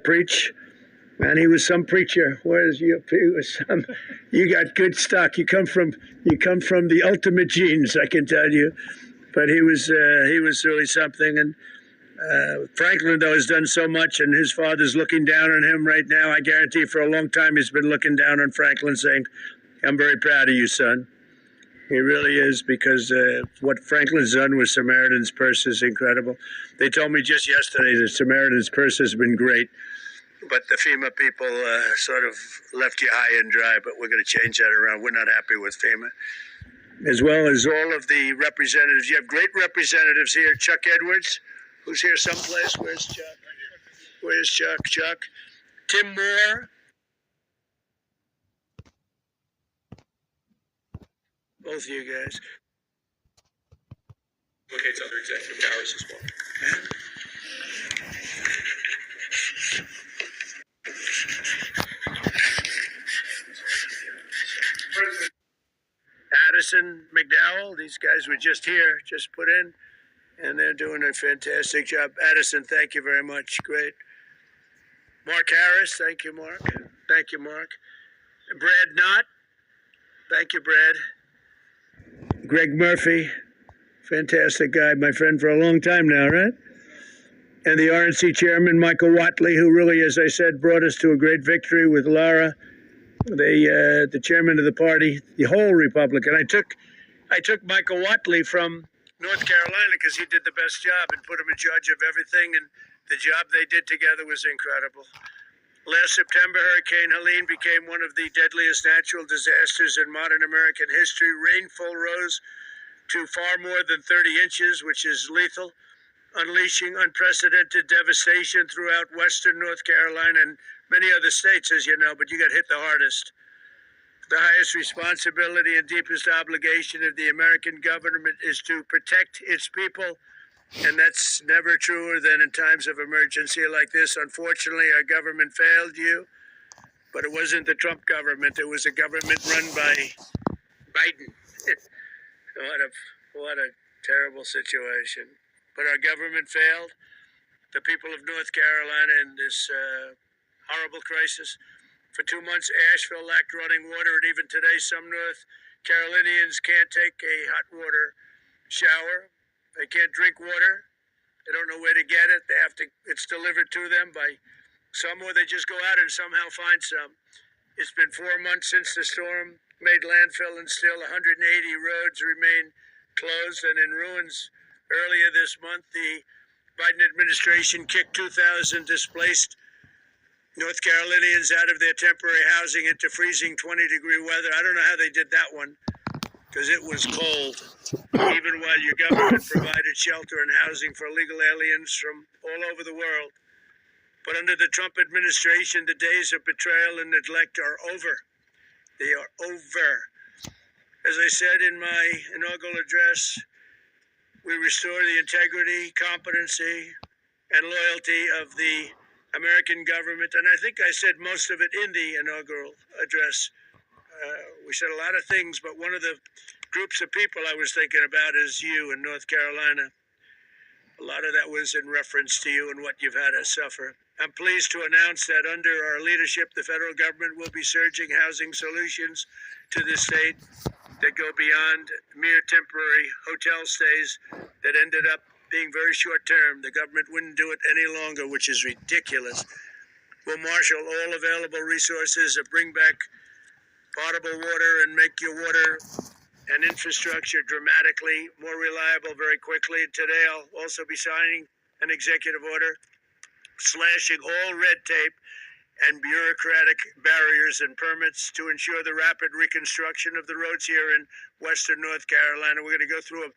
preach. And he was some preacher. Whereas you, he was some, you got good stock. You come from the ultimate genes, I can tell you. But he was really something. And Franklin, though, has done so much, and his father's looking down on him right now. I guarantee for a long time he's been looking down on Franklin, saying, "I'm very proud of you, son." He really is, because what Franklin's done with Samaritan's Purse is incredible. They told me just yesterday that Samaritan's Purse has been great, but the FEMA people sort of left you high and dry, but we're going to change that around. We're not happy with FEMA. As well as all of the representatives. You have great representatives here. Chuck Edwards, who's here someplace. Where's Chuck? Where's Chuck? Chuck. Tim Moore. Both of you guys. Implicates other executive powers as well. Addison McDowell, these guys were just here, just put in, and they're doing a fantastic job. Addison, thank you very much. Great. Mark Harris, thank you, Mark. Thank you, Mark. Brad Knott, thank you, Brad. Greg Murphy, fantastic guy, my friend for a long time now, right? And the RNC chairman, Michael Watley, who really, as I said, brought us to a great victory with Lara, the chairman of the party, the whole Republican. I took Michael Watley from North Carolina because he did the best job and put him in charge of everything, and the job they did together was incredible. Last September, Hurricane Helene became one of the deadliest natural disasters in modern American history. Rainfall rose to far more than 30 inches, which is lethal, unleashing unprecedented devastation throughout western North Carolina and many other states, as you know, but you got hit the hardest. The highest responsibility and deepest obligation of the American government is to protect its people, and that's never truer than in times of emergency like this. Unfortunately, our government failed you, but it wasn't the Trump government. It was a government run by Biden. What a terrible situation. But our government failed the people of North Carolina in this horrible crisis. For 2 months, Asheville lacked running water, and even today, some North Carolinians can't take a hot water shower. They can't drink water. They don't know where to get it. It's delivered to them by some, or they just go out and somehow find some. It's been 4 months since the storm made landfill, and still 180 roads remain closed and in ruins. Earlier this month, the Biden administration kicked 2,000 displaced North Carolinians out of their temporary housing into freezing 20-degree weather. I don't know how they did that one, because it was cold, even while your government provided shelter and housing for illegal aliens from all over the world. But under the Trump administration, the days of betrayal and neglect are over. They are over. As I said in my inaugural address, we restore the integrity, competency, and loyalty of the American government. And I think I said most of it in the inaugural address. We said a lot of things, but one of the groups of people I was thinking about is you in North Carolina. A lot of that was in reference to you and what you've had to suffer. I'm pleased to announce that under our leadership, the federal government will be surging housing solutions to the state that go beyond mere temporary hotel stays that ended up being very short term. The government wouldn't do it any longer, which is ridiculous. We'll marshal all available resources and bring back potable water and make your water and infrastructure dramatically more reliable very quickly. Today, I'll also be signing an executive order slashing all red tape and bureaucratic barriers and permits to ensure the rapid reconstruction of the roads here in western North Carolina. We're going to go through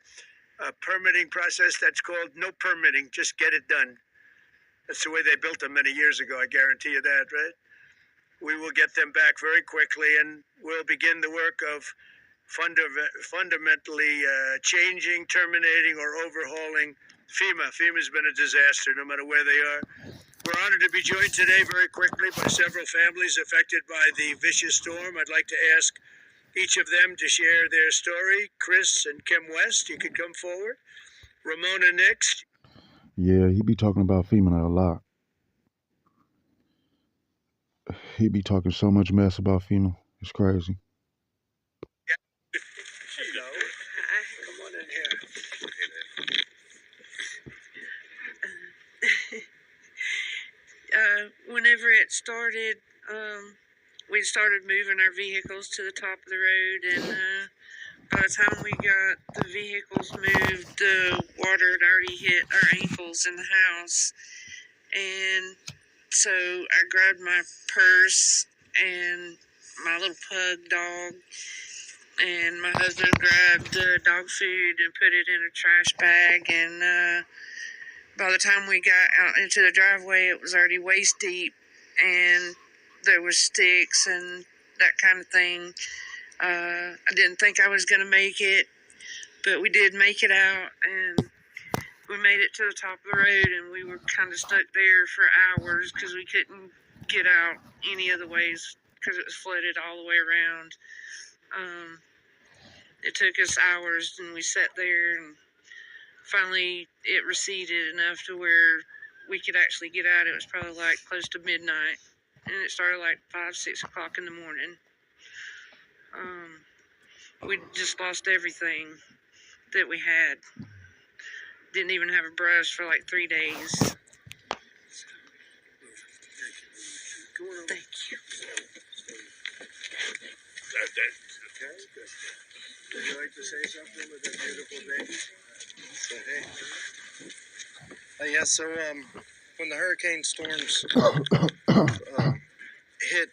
a permitting process that's called no permitting, just get it done. That's the way they built them many years ago, I guarantee you that, right? We will get them back very quickly, and we'll begin the work of fundamentally changing, terminating, or overhauling FEMA. FEMA's been a disaster no matter where they are. We're honored to be joined today very quickly by several families affected by the vicious storm. I'd like to ask each of them to share their story. Chris and Kim West, you could come forward. Ramona Nix. Yeah, he be talking about FEMA a lot. He be talking so much mess about FEMA. It's crazy. Hello. Come on in here. Whenever it started, we started moving our vehicles to the top of the road, and by the time we got the vehicles moved, the water had already hit our ankles in the house. And so I grabbed my purse and my little pug dog, and my husband grabbed the dog food and put it in a trash bag, and by the time we got out into the driveway, it was already waist deep, and there was sticks and that kind of thing. I didn't think I was going to make it, but we did make it out, and we made it to the top of the road, and we were kind of stuck there for hours because we couldn't get out any other ways because it was flooded all the way around. It took us hours, and we sat there, and finally it receded enough to where we could actually get out. It was probably like close to midnight, and it started like 5, 6 o'clock in the morning. We just lost everything that we had. Didn't even have a brush for like 3 days. Thank you. Would you like to say something with that beautiful baby? Yeah, so when the hurricane storms hit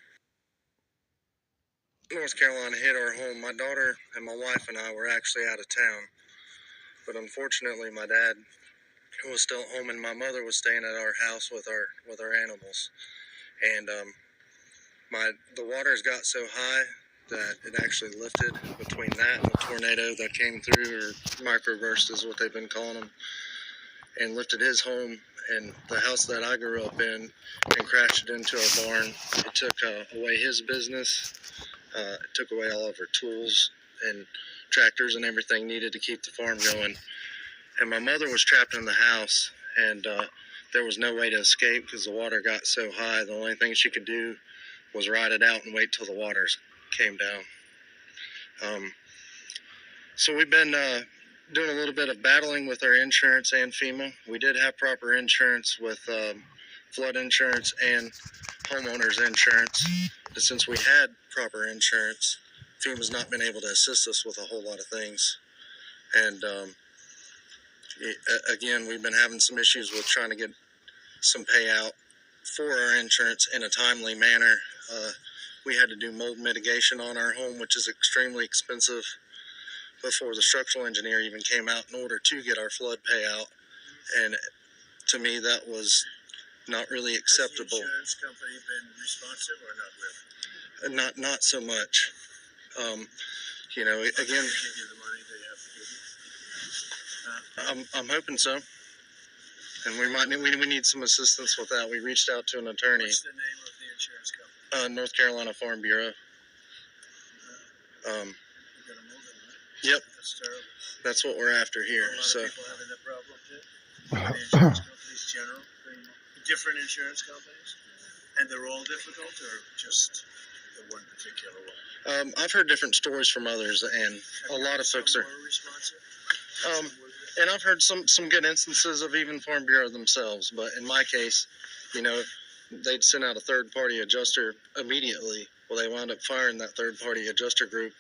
North Carolina, hit our home, my daughter and my wife and I were actually out of town. But unfortunately, my dad was still at home, and my mother was staying at our house with our animals. And the waters got so high that it actually lifted between that and the tornado that came through, or microburst is what they've been calling them, and lifted his home and the house that I grew up in, and crashed it into our barn. It took away his business. It took away all of our tools and tractors and everything needed to keep the farm going. And my mother was trapped in the house, and there was no way to escape because the water got so high. The only thing she could do was ride it out and wait till the waters came down. So we've been doing a little bit of battling with our insurance and FEMA. We did have proper insurance with flood insurance and homeowners insurance. But since we had proper insurance, FEMA's not been able to assist us with a whole lot of things. And again, we've been having some issues with trying to get some payout for our insurance in a timely manner. We had to do mold mitigation on our home, which is extremely expensive, before the structural engineer even came out in order to get our flood payout. And to me, that was not really acceptable. Has the insurance company been responsive or not really? Not so much. You know, again, They give you the money they have to give you? I'm hoping so. And we need some assistance with that. We reached out to an attorney. What's the name of the insurance company? North Carolina Farm Bureau. You gotta move it, right? Yep, That's terrible. that's what we're after here. A lot So of people having that problem too. The insurance companies general, different insurance companies, and they're all difficult, or just the one particular one? I've heard different stories from others, and a lot of folks are. Some more responsive. And I've heard some good instances of even Farm Bureau themselves. But in my case, you know, they'd send out a third-party adjuster immediately. Well, they wound up firing that third-party adjuster group.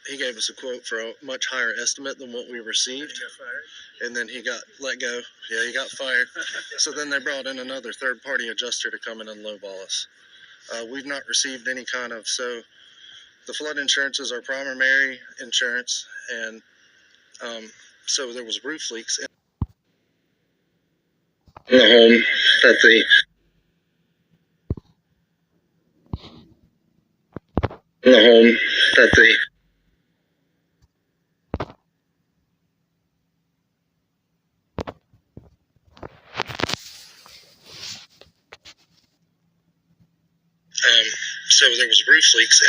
He gave us a quote for a much higher estimate than what we received. He got fired? And then he got let go. Yeah, he got fired. So then they brought in another third-party adjuster to come in and lowball us. We've not received any kind of, so the flood insurance is our primary insurance, and so there was roof leaks in the home that the so there was roof leaks